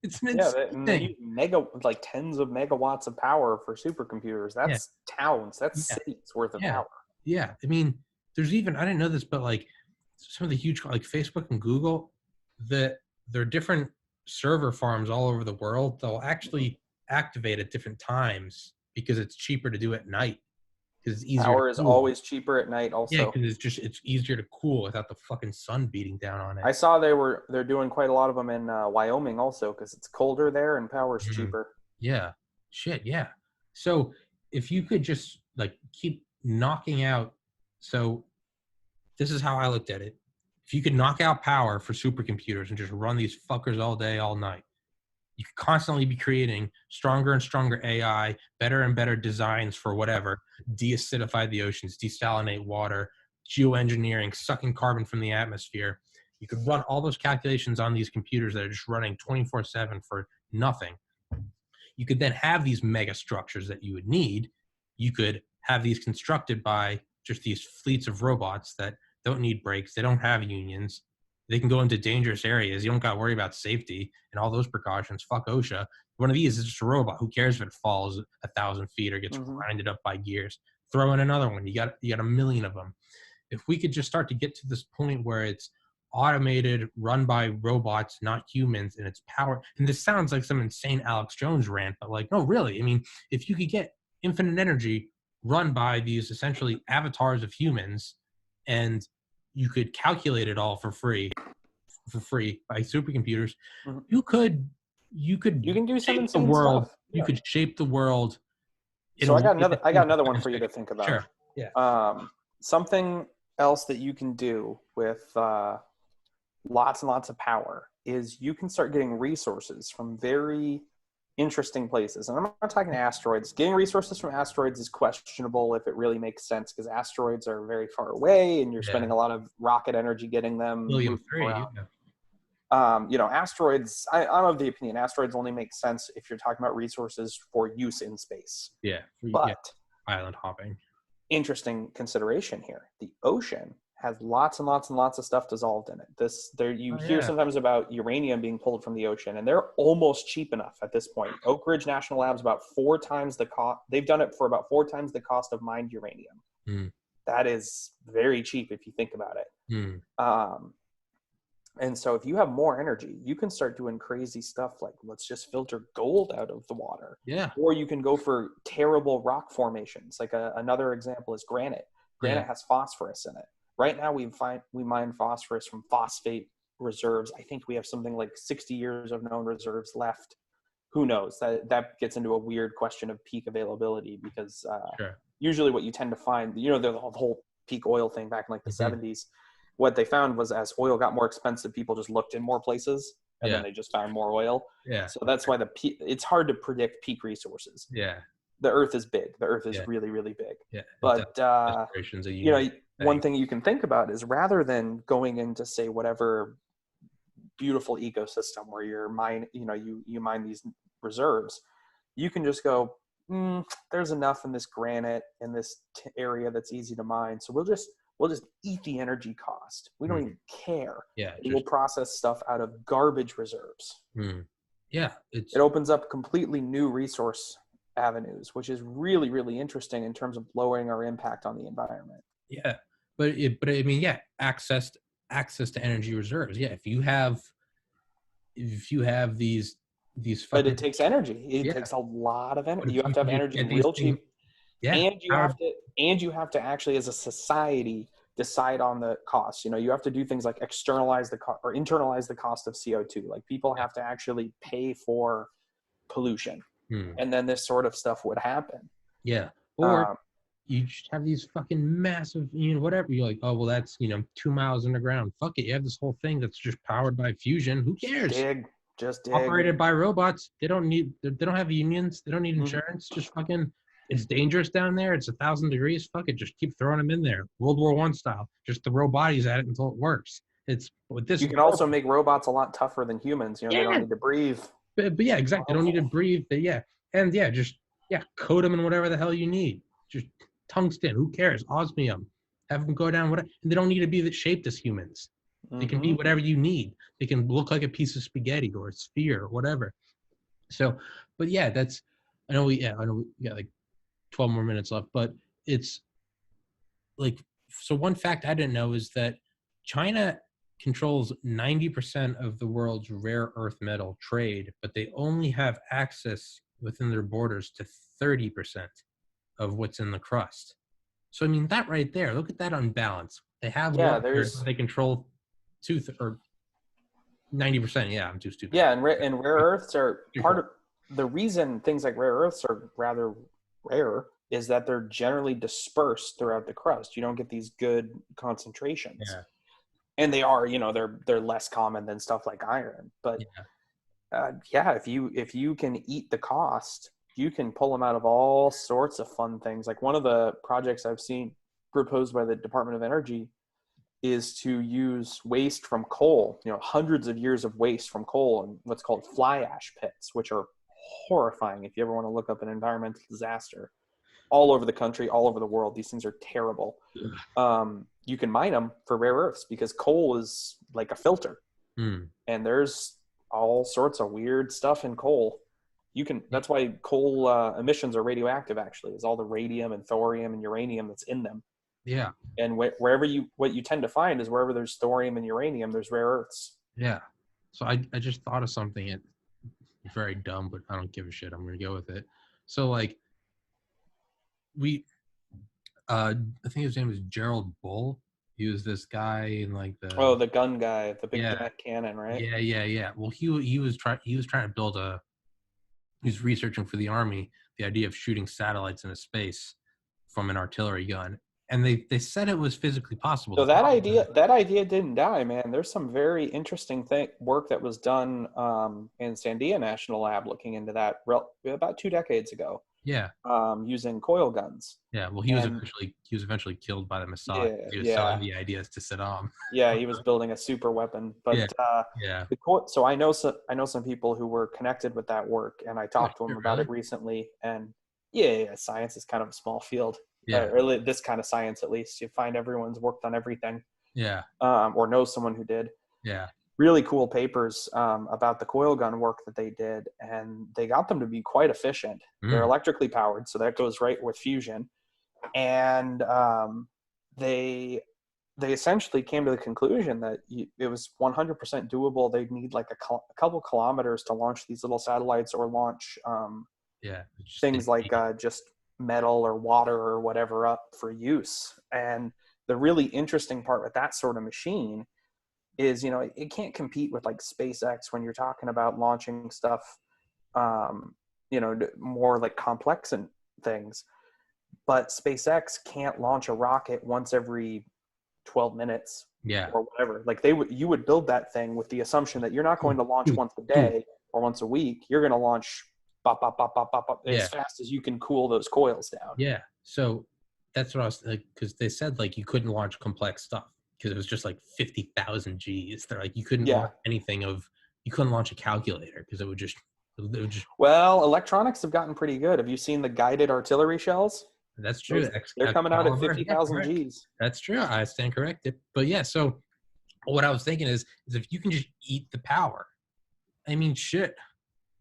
It's an insane thing. They use tens of megawatts of power for supercomputers. That's towns. That's cities worth of power. Yeah. I mean, there's even, I didn't know this, but like some of the huge, like Facebook and Google, there are different server farms all over the world. They'll actually activate at different times because it's cheaper to do at night. Because it's easier. Power is always cheaper at night also. Yeah, because it's easier to cool without the fucking sun beating down on it. I saw they're doing quite a lot of them in Wyoming also because it's colder there and power's cheaper. Yeah. Shit, yeah. So if you could just like keep knocking out So this is how I looked at it. If you could knock out power for supercomputers and just run these fuckers all day, all night, you could constantly be creating stronger and stronger AI, better and better designs for whatever, de-acidify the oceans, desalinate water, geoengineering, sucking carbon from the atmosphere. You could run all those calculations on these computers that are just running 24/7 for nothing. You could then have these mega structures that you would need. You could have these constructed by just these fleets of robots that don't need brakes. They don't have unions. They can go into dangerous areas. You don't got to worry about safety and all those precautions. Fuck OSHA. One of these is just a robot. Who cares if it falls 1,000 feet or gets grinded up by gears? Throw in another one. You got a million of them. If we could just start to get to this point where it's automated, run by robots, not humans, and it's power. And this sounds like some insane Alex Jones rant, but like, no, really. I mean, if you could get infinite energy run by these essentially avatars of humans, and you could calculate it all for free by supercomputers, you can do some shape the insane world. stuff. You could shape the world. So I got another one for you to think about. Sure. Yeah. Something else that you can do with lots and lots of power is you can start getting resources from very interesting places. And I'm not talking asteroids. Getting resources from asteroids is questionable if it really makes sense, because asteroids are very far away and you're spending a lot of rocket energy getting them moving around. Asteroids, I'm of the opinion asteroids only make sense if you're talking about resources for use in space. Island hopping. Interesting consideration here. The ocean has lots and lots and lots of stuff dissolved in it. You hear sometimes about uranium being pulled from the ocean, and they're almost cheap enough at this point. Oak Ridge National Lab's about 4 times the cost. They've done it for about 4 times the cost of mined uranium. That is very cheap if you think about it. And so if you have more energy, you can start doing crazy stuff like, let's just filter gold out of the water. Yeah. Or you can go for terrible rock formations. Like another example is granite. Granite has phosphorus in it. Right now we mine phosphorus from phosphate reserves. I think we have something like 60 years of known reserves left. Who knows? That gets into a weird question of peak availability, because usually what you tend to find, the whole peak oil thing back in like the 70s, what they found was as oil got more expensive, people just looked in more places, and then they just found more oil. So that's why it's hard to predict peak resources. The Earth is big. The Earth is really, really big. But one thing you can think about is, rather than going into, say, whatever beautiful ecosystem where you mine these reserves, you can just go, there's enough in this granite in this area that's easy to mine, so we'll just eat the energy cost. We don't even care. We'll process stuff out of garbage reserves. It opens up completely new resource avenues, which is really, really interesting in terms of lowering our impact on the environment. Access to energy reserves. If you have these but it takes energy. It takes a lot of energy. You have to have energy real cheap. And you have to actually, as a society, decide on the cost. You have to do things like internalize the cost of CO2. Like, people have to actually pay for pollution, and then this sort of stuff would happen. Or you just have these fucking massive, whatever. You're like, oh well, that's 2 miles underground. Fuck it, you have this whole thing that's just powered by fusion. Who cares? Just dig. Operated by robots. They don't have unions. They don't need insurance. Just fucking. It's dangerous down there. It's 1,000 degrees. Fuck it. Just keep throwing them in there. World War I style. Just throw bodies at it until it works. It's with this. You can also make robots a lot tougher than humans. They don't need to breathe. But exactly. They don't need to breathe. But just coat them in whatever the hell you need. Just tungsten. Who cares? Osmium. Have them go down. They don't need to be shaped as humans. They can be whatever you need. They can look like a piece of spaghetti or a sphere or whatever. So, but that's. I know we got like 12 more minutes left, but it's like, so one fact I didn't know is that China controls 90% of the world's rare earth metal trade, but they only have access within their borders to 30% of what's in the crust. So, I mean, that right there, look at that unbalance. They have they control 90%. Yeah, I'm too stupid. Yeah, and rare earths are part of the reason things like rare earths are rather rare is that they're generally dispersed throughout the crust. You don't get these good concentrations. Yeah. And they are, they're less common than stuff like iron. But if you can eat the cost, you can pull them out of all sorts of fun things. Like one of the projects I've seen proposed by the Department of Energy is to use waste from coal, hundreds of years of waste from coal and what's called fly ash pits, which are horrifying if you ever want to look up an environmental disaster. All over the country, all over the world, these things are terrible. You can mine them for rare earths because coal is like a filter. And there's all sorts of weird stuff in coal. That's why coal emissions are radioactive, actually, is all the radium and thorium and uranium that's in them. Yeah. And what you tend to find is wherever there's thorium and uranium, there's rare earths. Yeah. So I just thought of something. It's very dumb, but I don't give a shit. I'm going to go with it. So like I think his name was Gerald Bull. He was this guy in like the gun guy, the big fat cannon, right? Yeah. Well, he was trying to build he was researching for the Army the idea of shooting satellites into space from an artillery gun. And they said it was physically possible. So that idea didn't die, man. There's some very interesting work that was done in Sandia National Lab looking into that about 2 decades ago. Yeah. Using coil guns. Yeah. Well, he was eventually killed by the Mossad. He was selling the ideas to Saddam. Yeah, he was building a super weapon. But so I know some people who were connected with that work, and I talked to them about it recently. And science is kind of a small field. Yeah. Really, this kind of science, at least, you find everyone's worked on everything. Yeah. Or knows someone who did. Yeah. Really cool papers about the coil gun work that they did, and they got them to be quite efficient. They're electrically powered, so that goes right with fusion. And they essentially came to the conclusion that it was 100% doable. They'd need like a couple kilometers to launch these little satellites or launch things like just metal or water or whatever up for use. And the really interesting part with that sort of machine is, it can't compete with like SpaceX when you're talking about launching stuff, more like complex and things. But SpaceX can't launch a rocket once every 12 minutes or whatever. Like you would build that thing with the assumption that you're not going to launch once a day or once a week. You're going to launch as fast as you can cool those coils down. Yeah. So that's what I was like, because they said like you couldn't launch complex stuff because it was just like 50,000 Gs. They're like, you couldn't launch you couldn't launch a calculator because it would just. Well, electronics have gotten pretty good. Have you seen the guided artillery shells? That's true. They're coming out at 50,000 Gs. That's true. I stand corrected. But yeah, so what I was thinking is if you can just eat the power, I mean, shit.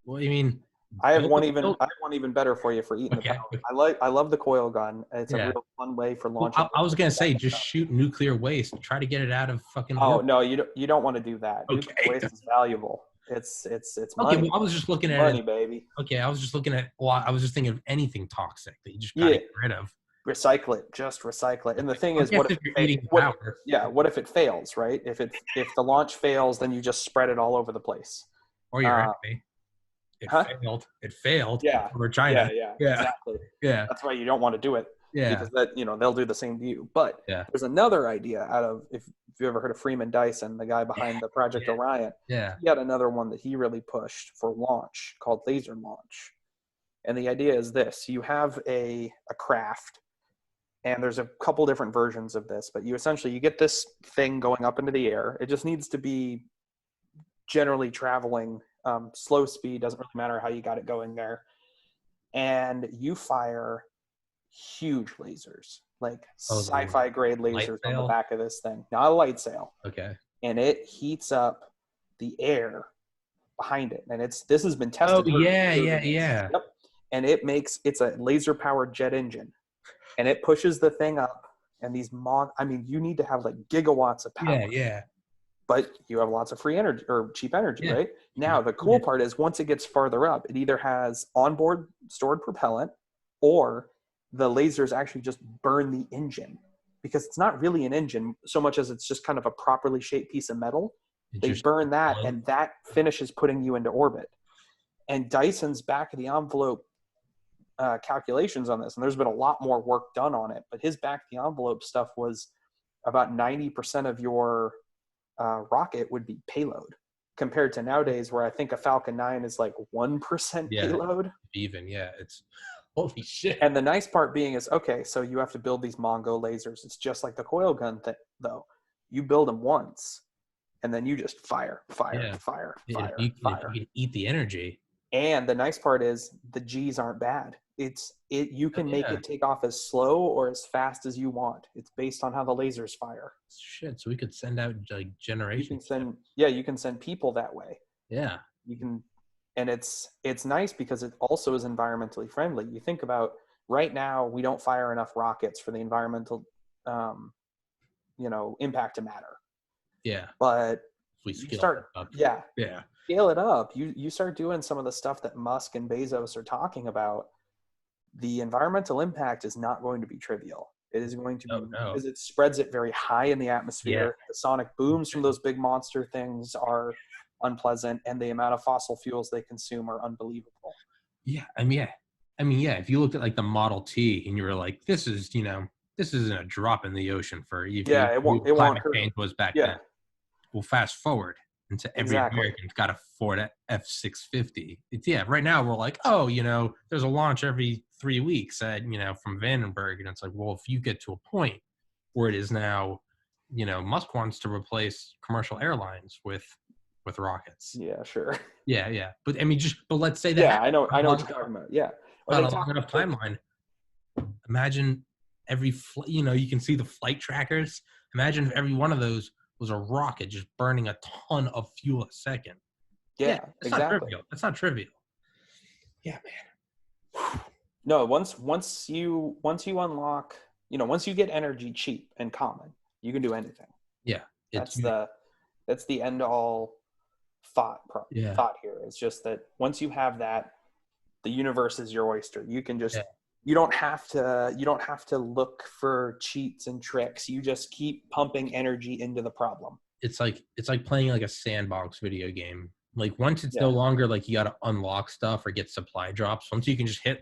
Well, I mean, I have one even better for you for eating the power. I love the coil gun. It's a real fun way for launching. Well, I was gonna say just shoot nuclear waste and try to get it out of fucking. Oh no, you don't want to do that. Nuclear waste is valuable. It's money. Okay, well, I was just looking at money, baby. Okay, I was just looking at. Well, I was just thinking of anything toxic that you just gotta get rid of. Recycle it. Just recycle it. And the thing is, what if it fails? Right? If the launch fails, then you just spread it all over the place. Or your enemy. It failed. Yeah. Over China. Yeah. Exactly. Yeah. That's why you don't want to do it. Yeah. Because they'll do the same to you. But there's another idea out of if you ever heard of Freeman Dyson, the guy behind the Project Orion. Yeah. He had another one that he really pushed for launch called laser launch. And the idea is this: you have a craft, and there's a couple different versions of this, but you get this thing going up into the air. It just needs to be generally traveling slow speed, doesn't really matter how you got it going there. And you fire huge lasers, like sci-fi grade lasers on the back of this thing. Not a light sail. Okay. And it heats up the air behind it. And this has been tested. Oh, yeah. Yep. And it's a laser powered jet engine. And it pushes the thing up, and you need to have like gigawatts of power. Yeah. But you have lots of free energy or cheap energy, right? Now, the cool part is once it gets farther up, it either has onboard stored propellant or the lasers actually just burn the engine, because it's not really an engine so much as it's just kind of a properly shaped piece of metal. They burn that, and that finishes putting you into orbit. And Dyson's back of the envelope calculations on this, and there's been a lot more work done on it. But his back the envelope stuff was about 90% of your rocket would be payload, compared to nowadays where I think a Falcon 9 is like 1% payload. Even, it's holy shit. And the nice part being is, okay, so you have to build these Mongo lasers. It's just like the coil gun thing, though. You build them once, and then you just fire. You can eat the energy. And the nice part is the G's aren't bad. You can make it take off as slow or as fast as you want. It's based on how the lasers fire. Shit, so we could send out like generations. You can send people that way. Yeah. You can, and it's nice because it also is environmentally friendly. You think about right now, we don't fire enough rockets for the environmental, impact to matter. Yeah. But we scale it up. You start doing some of the stuff that Musk and Bezos are talking about. The environmental impact is not going to be trivial. It is going to be because it spreads it very high in the atmosphere. Yeah. The sonic booms from those big monster things are unpleasant, and the amount of fossil fuels they consume are unbelievable. Yeah, I mean, if you looked at like the Model T and you were like, this isn't a drop in the ocean for you. It won't climate hurt. Change was back then. Well, fast forward into every American's got a Ford F-650. Right now we're like, there's a launch every 3 weeks from Vandenberg, and it's like, well, if you get to a point where it is now, Musk wants to replace commercial airlines with rockets. Yeah, sure. Yeah. But I mean, but let's say that. Yeah, I know what you're talking about. Yeah. On a long enough timeline. Imagine every, you can see the flight trackers. Imagine if every one of those was a rocket just burning a ton of fuel a second. Yeah, exactly. That's not trivial. Yeah, man. No, once you unlock, once you get energy cheap and common, you can do anything. Yeah. That's the end all thought here. It's just that once you have that, the universe is your oyster. You can just you don't have to look for cheats and tricks. You just keep pumping energy into the problem. It's like playing like a sandbox video game. Like once it's no longer like you got to unlock stuff or get supply drops. Once you can just hit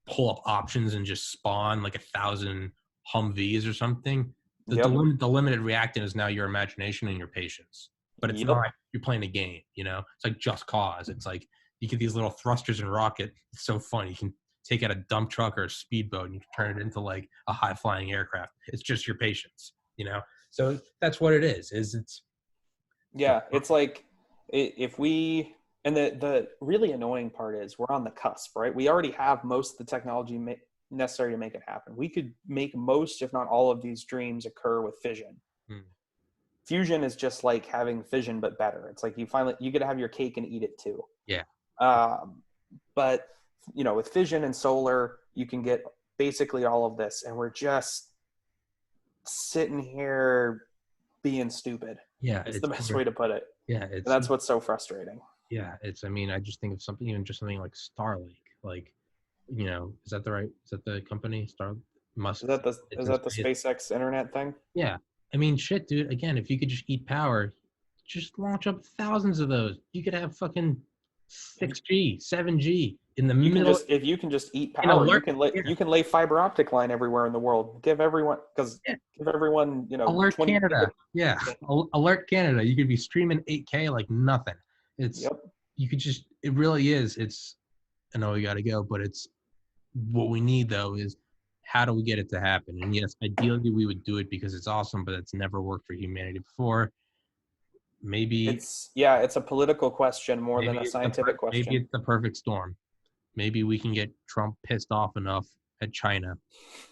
pull up options and just spawn like 1,000 Humvees or something. The limited reactant is now your imagination and your patience. But it's not, you're playing a game, It's like Just Cause. It's like you get these little thrusters and rocket. It's so fun. You can take out a dump truck or a speedboat and you can turn it into like a high flying aircraft. It's just your patience, So that's what it is. It's like if we, and the really annoying part is we're on the cusp, right? We already have most of the technology necessary to make it happen. We could make most, if not all of these dreams occur with fission. Fusion is just like having fission, but better. It's like you get to have your cake and eat it too. Yeah. But with fission and solar, you can get basically all of this, and we're just sitting here being stupid. Yeah. It's the best way to put it. Yeah. And that's what's so frustrating. Yeah. I just think of something like Starlink, is that the company Musk? Is that the SpaceX internet thing? Yeah. I mean, shit, dude. Again, if you could just eat power, just launch up thousands of those. You could have fucking 6G, 7G in the middle. If you can just eat power, you can lay fiber optic line everywhere in the world. Give everyone, Alert 20 Canada. Yeah, Alert Canada. You could be streaming 8K like nothing. You could just. It really is. I know we got to go, but it's what we need though is. How do we get it to happen? And yes, ideally we would do it because it's awesome, but it's never worked for humanity before. Maybe it's a political question more than a scientific question. Maybe it's the perfect storm. Maybe we can get Trump pissed off enough at China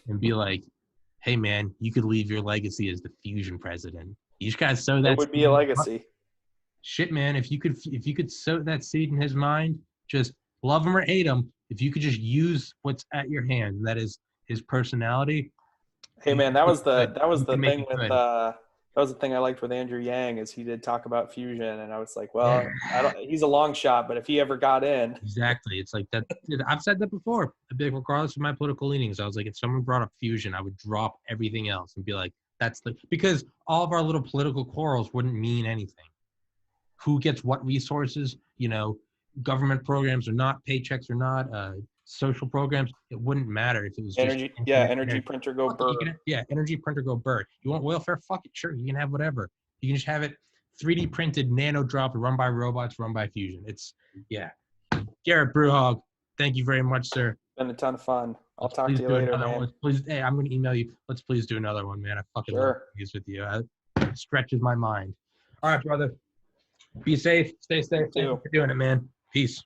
and be like, hey man, you could leave your legacy as the fusion president. You just gotta sow that. It would be a legacy. Shit, man, if you could sow that seed in his mind, just love him or hate him, if you could just use what's at your hand, and that is his personality. Hey man, that was the thing with that was the thing I liked with Andrew Yang is he did talk about fusion, and I was like, well, he's a long shot, but if he ever got in, exactly, it's like that. I've said that before. Regardless of my political leanings, I was like, if someone brought up fusion, I would drop everything else and be like, because all of our little political quarrels wouldn't mean anything. Who gets what resources? Government programs or not, paychecks or not. social programs, it wouldn't matter if it was Energy, just yeah, internet. energy printer go Fuck it, you bird. can- yeah, energy printer go bird. You want welfare? Fuck it, sure. You can have whatever. You can just have it 3D printed, nano dropped, run by robots, run by fusion. It's Garrett Brewhog, thank you very much, sir. Been a ton of fun. I'll Let's talk please to you do later, another man. one. Please, hey, I'm gonna email you. Let's please do another one, man. I fucking love Sure. these with you. It stretches my mind. All right, brother. Be safe. Stay safe. Thank you too. for doing it, man. Peace.